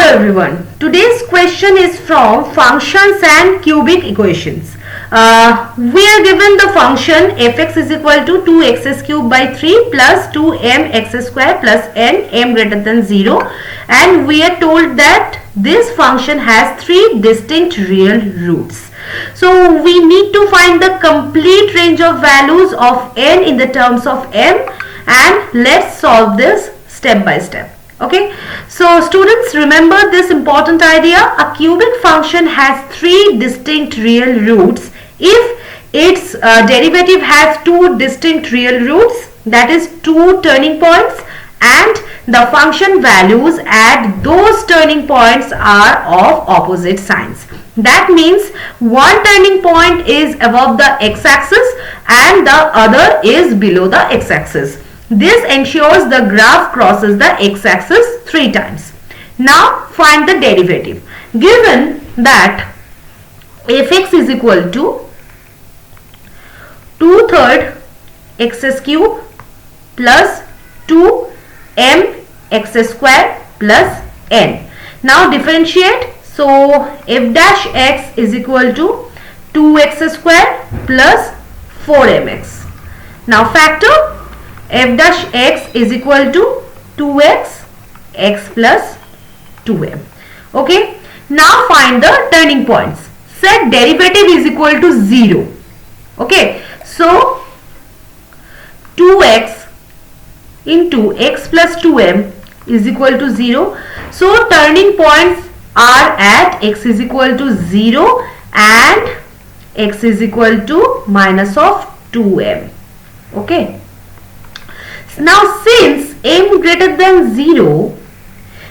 everyone, today's question is from functions and cubic equations. We are given the function fx is equal to 2x cubed by 3 plus 2mx square plus n m greater than 0, and we are told that this function has three distinct real roots. So we need to find the complete range of values of n in the terms of m, and let's solve this step by step. Okay, so students, remember this important idea. A cubic function has three distinct real roots if its derivative has two distinct real roots, that is two turning points, and the function values at those turning points are of opposite signs. That means one turning point is above the x-axis and the other is below the x-axis. This ensures the graph crosses the x-axis 3 times. Now find the derivative. Given that fx is equal to 2/3 x cube plus 2mx square plus n. Now differentiate. So f dash x is equal to 2x square plus 4mx. Now factor. F dash x is equal to 2x x plus 2m. Okay. Now find the turning points. Set derivative is equal to 0. Okay. So 2x into x plus 2m is equal to 0. So turning points are at x is equal to 0 and x is equal to minus of 2m. Okay. Now since m greater than 0,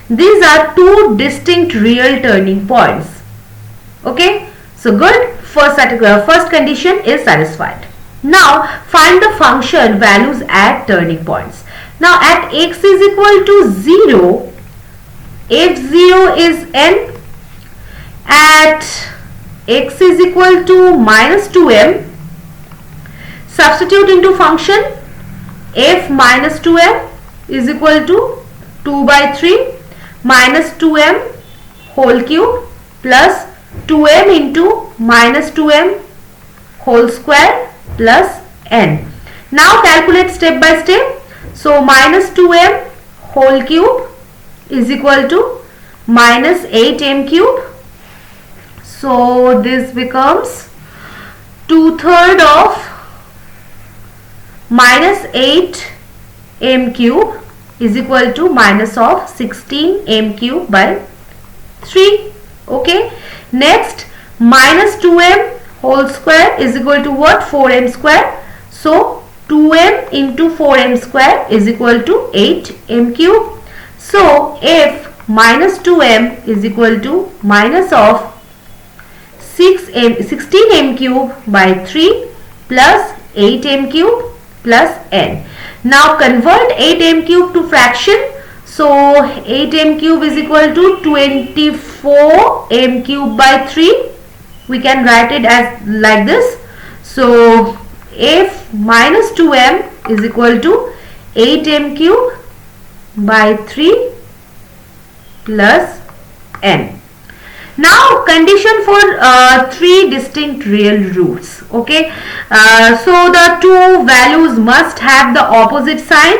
these are two distinct real turning points. Okay, so good. First condition is satisfied. Now find the function values at turning points. Now at x is equal to 0, f0 is n. At x is equal to minus 2m, substitute into function. F minus 2m is equal to 2 by 3 minus 2m whole cube plus 2m into minus 2m whole square plus n. Now calculate step by step. So minus 2m whole cube is equal to minus 8m cube. So this becomes 2/3 of minus 8m cube is equal to minus of 16m cube by 3. Okay. Next, minus 2m whole square is equal to what? 4m square. So 2m into 4m square is equal to 8m cube. So f minus 2m is equal to minus of 16m cube by 3 plus 8m cube plus n. Now convert 8m cube to fraction. So 8m cube is equal to 24m cube by 3. We can write it as like this. So f minus 2m is equal to 8m cube by 3 plus n. Now condition for three distinct real roots. Okay, so the two values must have the opposite sign.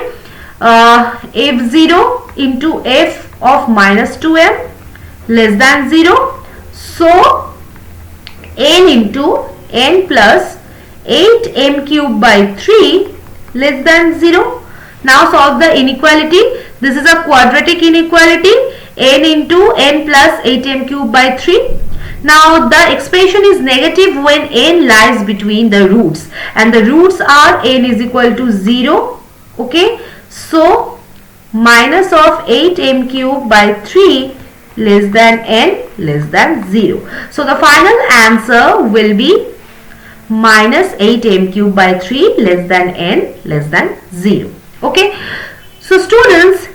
f0 into f of minus 2m less than 0. So n into n plus 8m cube by 3 less than 0. Now solve the inequality. This is a quadratic inequality. N into n plus 8m cube by 3. Now the expression is negative when n lies between the roots, and the roots are n is equal to 0. Okay, so minus of 8m cube by 3 less than n less than 0. So the final answer will be minus 8m cube by 3 less than n less than 0. Okay, so students,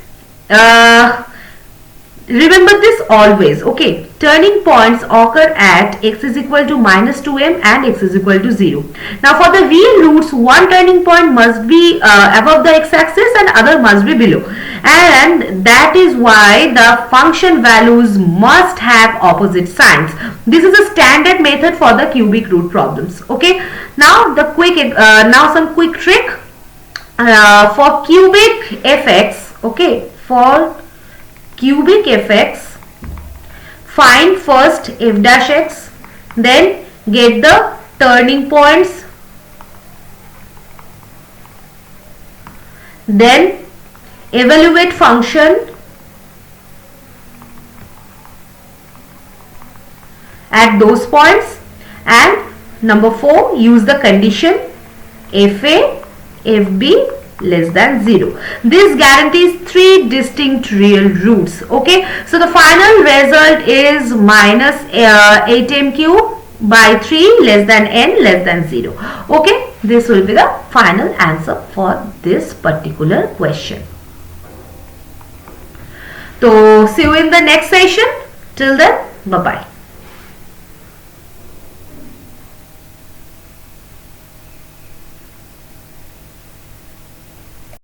remember this always. Okay, turning points occur at x is equal to minus 2m and x is equal to 0. Now for the real roots, one turning point must be above the x-axis and other must be below. and that is why the function values must have opposite signs. This is a standard method for the cubic root problems. Okay, now the some quick trick for cubic fx. Okay, for cubic fx, find first f dash x, then get the turning points, then evaluate function at those points, and number 4, use the condition fa fb less than 0. This guarantees 3 distinct real roots. Okay, so the final result is minus 8m cube by 3 less than n less than 0. Okay, this will be the final answer for this particular question. So see you in the next session. Till then, bye bye.